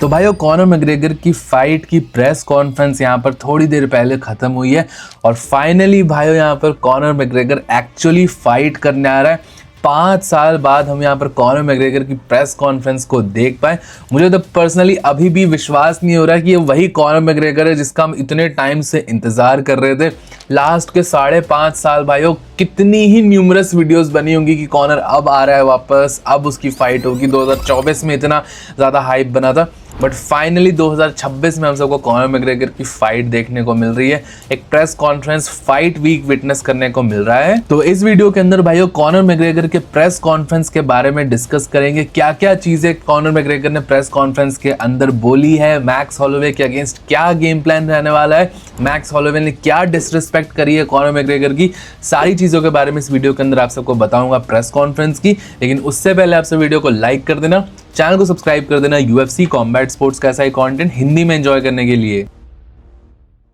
तो भाइयों Conor McGregor की फाइट की प्रेस कॉन्फ्रेंस यहाँ पर थोड़ी देर पहले खत्म हुई है और फाइनली भाइयों यहाँ पर कॉनर मैग्रेगर एक्चुअली फाइट करने आ रहा है। 5 साल बाद हम यहाँ पर कॉनर मैग्रेगर की प्रेस कॉन्फ्रेंस को देख पाए। मुझे तो पर्सनली अभी भी विश्वास नहीं हो रहा कि ये वही कॉनर मैग्रेगर है जिसका हम इतने टाइम से इंतजार कर रहे थे। लास्ट के 5.5 साल भाइयों कितनी ही न्यूमरस वीडियोस बनी होंगी कि कॉनर अब आ रहा है वापस, अब उसकी फाइट होगी। 2024 में इतना ज़्यादा हाइप बना था, बट फाइनली 2026 में हम सबको कॉनर मैग्रेगर की फाइट देखने को मिल रही है। एक press conference fight week witness करने को मिल रहा है। तो इस वीडियो के अंदर भाइयों कॉनर मैग्रेगर के प्रेस कॉन्फ्रेंस के बारे में डिस्कस करेंगे, क्या क्या चीजें कॉनर मैग्रेगर ने प्रेस कॉन्फ्रेंस के अंदर बोली है, मैक्स हॉलोवे के अगेंस्ट क्या गेम प्लान रहने वाला है, मैक्स हॉलोवे ने क्या डिसरिस्पेक्ट करी है कॉनर मैग्रेगर की, सारी चीजों के बारे में इस वीडियो के अंदर आप सबको बताऊंगा प्रेस कॉन्फ्रेंस की। लेकिन उससे पहले आप सब वीडियो को लाइक कर देना, चैनल को सब्सक्राइब कर देना UFC कॉम्बैट स्पोर्ट्स का ऐसा ही कंटेंट हिंदी में एंजॉय करने के लिए।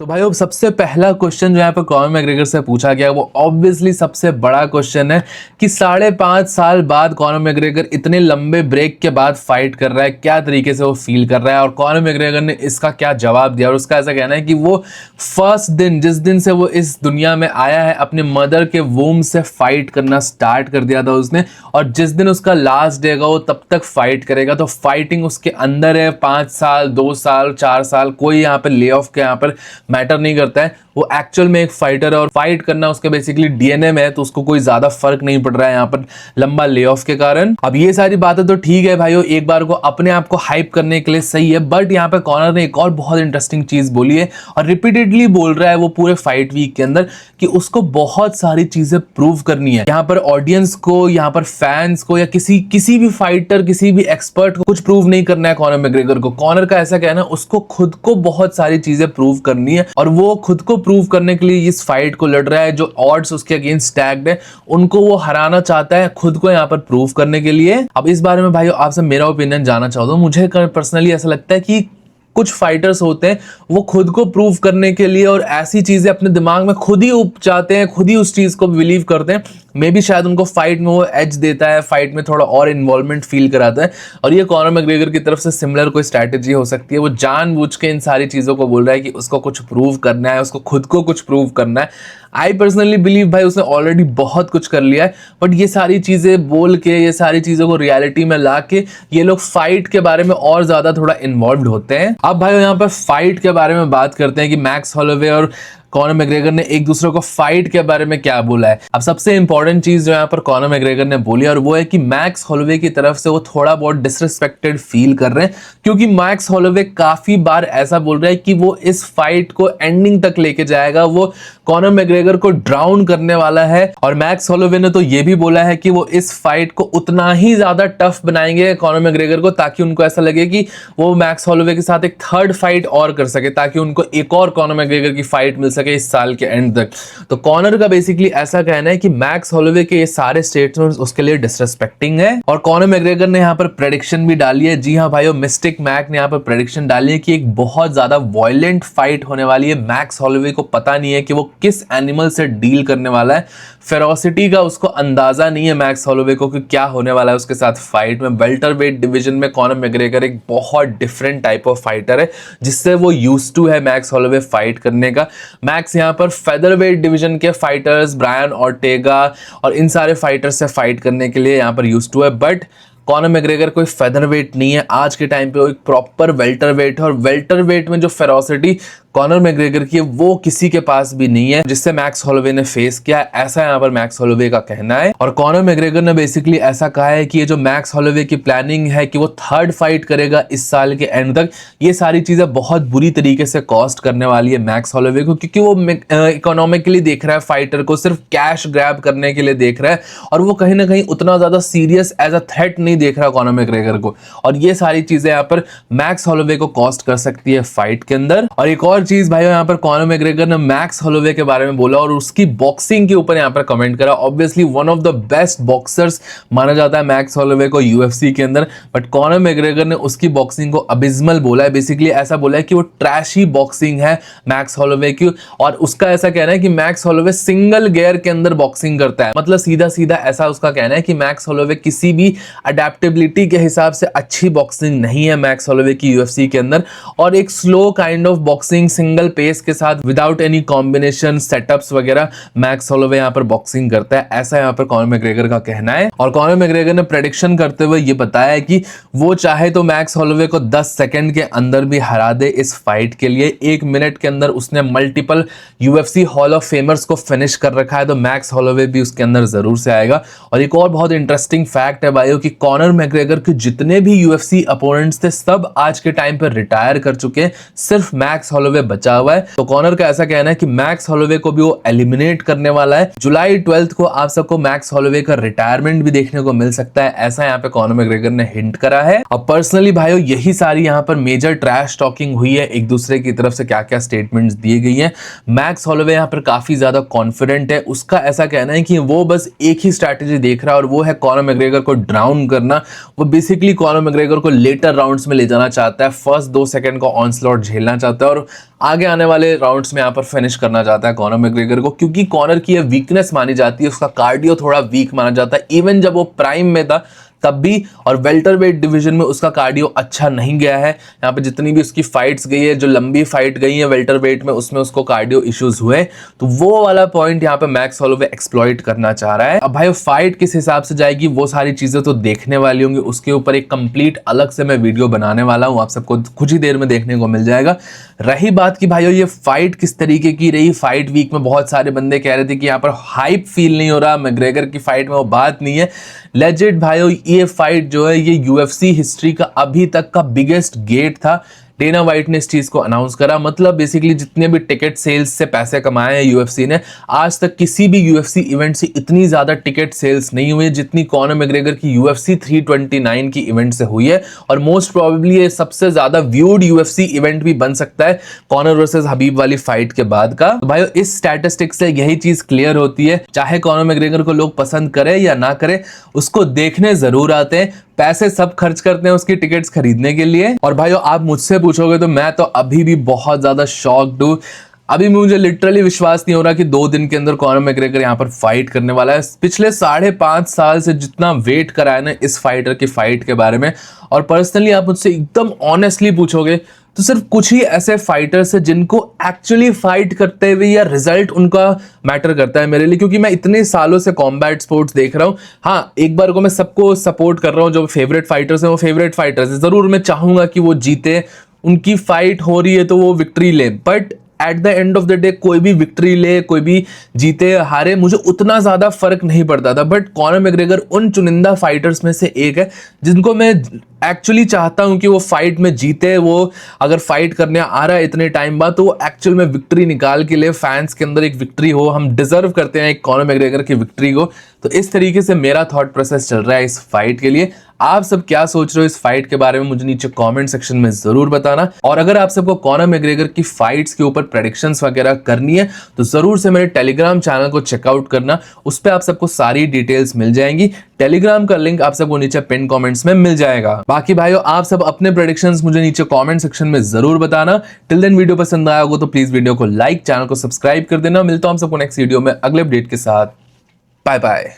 तो भाई अब सबसे पहला क्वेश्चन जो यहाँ पर कॉनर मैग्रेगर से पूछा गया वो ऑब्वियसली सबसे बड़ा क्वेश्चन है कि 5.5 साल बाद कॉनर मैग्रेगर इतने लंबे ब्रेक के बाद फाइट कर रहा है, क्या तरीके से वो फील कर रहा है और कॉनर मैग्रेगर ने इसका क्या जवाब दिया। और उसका ऐसा कहना है कि वो फर्स्ट दिन, जिस दिन से वो इस दुनिया में आया है, अपने मदर के वूम से फाइट करना स्टार्ट कर दिया था उसने, और जिस दिन उसका लास्ट डे का वो तब तक फाइट करेगा। तो फाइटिंग उसके अंदर है। 5 साल, 2 साल, 4 साल, कोई यहाँ पर ले ऑफ के यहाँ पर मैटर नहीं करता है। वो एक्चुअल में एक फाइटर है और फाइट करना उसके बेसिकली डीएनए में है, तो उसको कोई ज्यादा फर्क नहीं पड़ रहा है यहाँ पर लंबा ले ऑफ के कारण। अब ये सारी बातें तो ठीक है भाइयों, एक बार को अपने आप को हाइप करने के लिए सही है, बट यहाँ पे कॉनर ने एक और बहुत इंटरेस्टिंग चीज बोली है और रिपीटेडली बोल रहा है वो पूरे फाइट वीक के अंदर कि उसको बहुत सारी चीजें प्रूव करनी है। यहाँ पर ऑडियंस को, यहाँ पर फैंस को या किसी भी फाइटर, किसी भी एक्सपर्ट को कुछ प्रूव नहीं करना है कॉनर मैग्रेगर को। कॉनर का ऐसा कहना है उसको खुद को बहुत सारी चीजें प्रूव करनी है और वो खुद को प्रूव करने के लिए इस फाइट को लड़ रहा है। जो ऑड्स उसके अगेंस्ट स्टैक्ड है उनको वो हराना चाहता है खुद को यहाँ पर प्रूव करने के लिए। अब इस बारे में भाइयों आपसे मेरा ओपिनियन जानना चाहता हूँ। मुझे पर्सनली ऐसा लगता है कि कुछ फाइटर्स होते हैं वो खुद को प्रूव करने के लिए और ऐसी चीजें अपने दिमाग में खुद ही उपजाते हैं, खुद ही उस चीज को बिलीव करते हैं। मे बी शायद उनको फाइट में वो एज देता है, फाइट में थोड़ा और इन्वॉल्वमेंट फील कराता है। और ये कॉनर मैग्रेगर की तरफ से सिमिलर कोई स्ट्रैटेजी हो सकती है। वो जानबूझ के इन सारी चीजों को बोल रहा है कि उसको कुछ प्रूव करना है, उसको खुद को कुछ प्रूव करना है। आई पर्सनली बिलीव भाई उसने ऑलरेडी बहुत कुछ कर लिया है, बट ये सारी चीजें बोल के, ये सारी चीजों को रियलिटी में ला के ये लोग फाइट के बारे में और ज्यादा थोड़ा इन्वॉल्व होते हैं। अब भाई यहाँ पर फाइट के बारे में बात करते हैं कि मैक्स हॉलोवे और कॉनर मैग्रेगर ने एक दूसरे को फाइट के बारे में क्या बोला है। अब सबसे इंपॉर्टेंट चीज जो यहाँ पर कॉनर मैग्रेगर ने बोली और वो है कि मैक्स हॉलोवे की तरफ से वो थोड़ा बहुत डिसरिस्पेक्टेड फील कर रहे हैं, क्योंकि मैक्स हॉलोवे काफी बार ऐसा बोल रहा है कि वो इस फाइट को एंडिंग तक लेके जाएगा, वो कॉनर मैग्रेगर को ड्राउन करने वाला है। और मैक्स हॉलोवे ने तो ये भी बोला है कि वो इस फाइट को उतना ही ज्यादा टफ बनाएंगे कॉनर मैग्रेगर को, ताकि उनको ऐसा लगे कि वो मैक्स हॉलोवे के साथ एक थर्ड फाइट और कर सके, ताकि उनको एक और कॉनर मैग्रेगर की फाइट मिल सके इस साल के एंड तक। तो कॉनर का बेसिकली ऐसा कहना है कि मैक्स हॉलोवे के ये सारे स्टेटमेंट्स उसके लिए डिसरिस्पेक्टिंग है। और कॉनर मैग्रेगर ने यहाँ पर प्रेडिक्शन भी डाली है। जी हाँ भाइयों, मिस्टिक मैक ने यहाँ पर प्रेडिक्शन डाली है कि एक बहुत ज्यादा वायलेंट फाइट होने वाली है। मैक्स हॉलोवे को पता नहीं है कि वो किस एनिमल से डील करने वाला है। फेरोसिटी का उसको अंदाजा नहीं है मैक्स हॉलोवे को कि क्या होने वाला है उसके साथ फाइट में। वेल्टरवेट डिवीजन में कॉनर मैग्रेगर एक बहुत डिफरेंट टाइप ऑफ फाइटर है जिससे वो यूज्ड टू है मैक्स हॉलोवे फाइट करने का। मैक्स यहाँ पर फेदरवेट डिवीजन के फाइटर्स, ब्रायन ऑर्टेगा और इन सारे फाइटर्स से फाइट करने के लिए यहाँ पर यूज्ड टू है, बट कॉनर मैग्रेगर कोई फेदरवेट नहीं है। आज के टाइम पे वो एक प्रॉपर वेल्टरवेट है और वेल्टरवेट में जो फेरोसिटी कॉनर मैग्रेगर की है वो किसी के पास भी नहीं है, जिससे मैक्स हॉलोवे ने फेस किया, ऐसा यहाँ पर मैक्स हॉलोवे का कहना है। और कॉनर मैग्रेगर ने बेसिकली ऐसा कहा है कि ये जो मैक्स हॉलोवे की प्लानिंग है कि वो थर्ड फाइट करेगा इस साल के एंड तक, ये सारी चीजें बहुत बुरी तरीके से कॉस्ट करने वाली है मैक्स हॉलोवे को, क्योंकि वो इकोनॉमिकली देख रहा है फाइटर को, सिर्फ कैश ग्रैब करने के लिए देख रहा है और वो कहीं ना कहीं उतना ज्यादा सीरियस एज अ थ्रेट नहीं देख रहा कॉनर मैग्रेगर को। और ये सारी चीजें यहाँ पर मैक्स हॉलोवे को कॉस्ट कर सकती है फाइट के अंदर। और एक और और चीज भाई यहाँ पर कॉनर मैकग्रेगर ने मैक्स होलोवे के बारे में बोला और उसकी बॉक्सिंग के ऊपर यहाँ पर कमेंट करा। Obviously one of the best boxers माना जाता है मैक्स होलोवे को यूएफसी के अंदर, बट कॉनर मैकग्रेगर ने उसकी बॉक्सिंग को अबिस्मल बोला है। बेसिकली ऐसा बोला है कि वो ट्रैशी बॉक्सिंग है मैक्स होलोवे की, और उसका ऐसा कहना है कि मैक्स होलोवे सिंगल गियर के अंदर बॉक्सिंग करता है। मतलब सीधा सीधा ऐसा उसका कहना है कि मैक्स होलोवे किसी भी अडेप्टेबिलिटी के हिसाब से अच्छी बॉक्सिंग नहीं है मैक्स होलोवे की यूएफसी के अंदर, और एक slow kind of boxing single pace के साथ विदाउट एनी कॉम्बिनेशन सेटअप्स वगैरह मैक्स होलोवे यहाँ पर बॉक्सिंग करता है, ऐसा यहाँ पर कॉनर मैकग्रेगर का कहना है। और कॉनर मैकग्रेगर ने प्रेडिक्शन करते हुए ये बताया है कि वो चाहे तो मैक्स होलोवे को 10 सेकंड के अंदर भी हरा दे इस फाइट के लिए। 1 मिनट के अंदर उसने multiple UFC hall of famers को फिनिश कर रखा है, तो मैक्स होलोवे भी उसके अंदर जरूर से आएगा। और एक और बहुत इंटरेस्टिंग फैक्ट है भाइयों कि कॉनर मैकग्रेगर के जितने भी यूएफसी अपोनेंट्स थे सब आज के टाइम पर रिटायर कर चुके हैं, सिर्फ मैक्स होलोवे बचा हुआ है। तो कॉनर का ऐसा कहना है कि मैक्स होलोवे को भी वो एलिमिनेट करने वाला है। जुलाई 12 को आप सबको मैक्स होलोवे का रिटायरमेंट भी देखने को मिल सकता है, ऐसा यहाँ पे कॉनर मैकग्रेगर ने हिंट करा है। और पर्सनली भाइयों यही सारी यहाँ पर मेजर ट्रैश टॉकिंग हुई है, एक दूसरे की तरफ से क्या क्या स्टेटमेंट्स दिए गई हैं। मैक्स होलोवे यहाँ पर काफी ज्यादा कॉन्फिडेंट है, उसका ऐसा कहना है कि वो बस एक ही स्ट्रैटेजी देख रहा है और वो है कॉनर मैकग्रेगर को ड्राउन करना। वो बेसिकली कॉनर मैकग्रेगर को लेटर राउंड्स में ले जाना चाहता है, फर्स्ट 2 सेकंड का ऑनस्लॉट झेलना चाहता है और आगे आने वाले राउंड्स में यहाँ पर फिनिश करना चाहता है कॉनर मैकग्रेगर को, क्योंकि कॉनर की यह वीकनेस मानी जाती है, उसका कार्डियो थोड़ा वीक माना जाता है। इवन जब वो प्राइम में था तब भी, और वेल्टरवेट डिवीजन में उसका कार्डियो अच्छा नहीं गया है। यहाँ पे जितनी भी उसकी फाइट्स गई है, जो लंबी फाइट गई है वेल्टरवेट में, उसमें उसको कार्डियो इश्यूज हुए, तो वो वाला पॉइंट यहाँ पे मैक्स होलोवे एक्सप्लॉइट करना चाह रहा है। अब भाई फाइट किस हिसाब से जाएगी वो सारी चीजें तो देखने वाली होंगी, उसके ऊपर एक कंप्लीट अलग से मैं वीडियो बनाने वाला हूँ, आप सबको कुछ ही देर में देखने को मिल जाएगा। रही बात की भाइयों ये फाइट किस तरीके की रही, फाइट वीक में बहुत सारे बंदे कह रहे थे कि यहाँ पर हाइप फील नहीं हो रहा मैकग्रेगर की फाइट में, वो बात नहीं है। लेजिट भाइयों ये फाइट जो है ये यूएफसी हिस्ट्री का अभी तक का बिगेस्ट गेट था। डेना वाइट ने इस चीज को अनाउंस करा, मतलब बेसिकली जितने भी टिकट सेल्स से पैसे कमाए हैं यूएफसी ने, आज तक किसी भी यूएफसी इवेंट से इतनी ज्यादा टिकट सेल्स नहीं हुई जितनी कॉनर मैकग्रेगर की यूएफसी 329 की इवेंट से हुई है। और मोस्ट प्रोबेबली ये सबसे ज्यादा व्यूड यूएफसी इवेंट भी बन सकता है कॉनर वर्सेस हबीब वाली फाइट के बाद का। तो भाई इस स्टैटिस्टिक्स से यही चीज क्लियर होती है, चाहे कॉनर मैकग्रेगर को लोग पसंद करे या ना करे, उसको देखने जरूर आते हैं, पैसे सब खर्च करते हैं उसकी टिकट्स खरीदने के लिए। और भाइयों आप मुझसे पूछोगे तो मैं तो अभी भी बहुत ज्यादा शॉक्ड हूं। अभी मुझे लिटरली विश्वास नहीं हो रहा कि 2 दिन के अंदर कॉनर मैकग्रेगर यहाँ पर फाइट करने वाला है। पिछले 5.5 साल से जितना वेट करा है ना इस फाइटर की फाइट के बारे में, और पर्सनली आप मुझसे एकदम ऑनेस्टली पूछोगे तो सिर्फ कुछ ही ऐसे फाइटर्स हैं जिनको एक्चुअली फाइट करते हुए या रिजल्ट उनका मैटर करता है मेरे लिए, क्योंकि मैं इतने सालों से कॉम्बैट स्पोर्ट्स देख रहा हूँ। हाँ एक बार को मैं सबको सपोर्ट कर रहा हूँ, जो फेवरेट फाइटर्स हैं वो फेवरेट फाइटर्स हैं, जरूर मैं चाहूंगा कि वो जीते, उनकी फाइट हो रही है तो वो विक्ट्री ले, but at the end of the day कोई भी विक्ट्री ले कोई भी जीते हारे मुझे उतना ज्यादा फर्क नहीं पड़ता था। बट कॉनर मैकग्रेगर उन चुनिंदा फाइटर्स में से एक है जिनको मैं एक्चुअली चाहता हूं कि वो फाइट में जीते। वो अगर फाइट करने आ रहा है इतने टाइम बाद तो वो एक्चुअल में विक्ट्री निकाल के लिए, फैंस के अंदर एक विक्ट्री हो, हम डिजर्व करते हैं एक कॉनर मैकग्रेगर की विक्ट्री को। तो इस तरीके से मेरा थॉट प्रोसेस चल रहा है इस फाइट के लिए। आप सब क्या सोच रहे हो इस फाइट के बारे में मुझे नीचे कमेंट सेक्शन में जरूर बताना। और अगर आप सबको कॉनर मैकग्रेगर की फाइट्स के ऊपर प्रेडिक्शंस वगैरह करनी है तो जरूर से मेरे टेलीग्राम चैनल को चेकआउट करना, उस पर आप सबको सारी डिटेल्स मिल जाएंगी। टेलीग्राम का लिंक आप सबको नीचे पिन कमेंट्स में मिल जाएगा। बाकी भाइयों आप सब अपने प्रेडिक्शंस मुझे नीचे कमेंट सेक्शन में जरूर बताना। टिल देन वीडियो पसंद आया होगा तो प्लीज वीडियो को लाइक, चैनल को सब्सक्राइब कर देना। मिलता हूं हम सबको नेक्स्ट वीडियो में अगले अपडेट के साथ। Bye bye.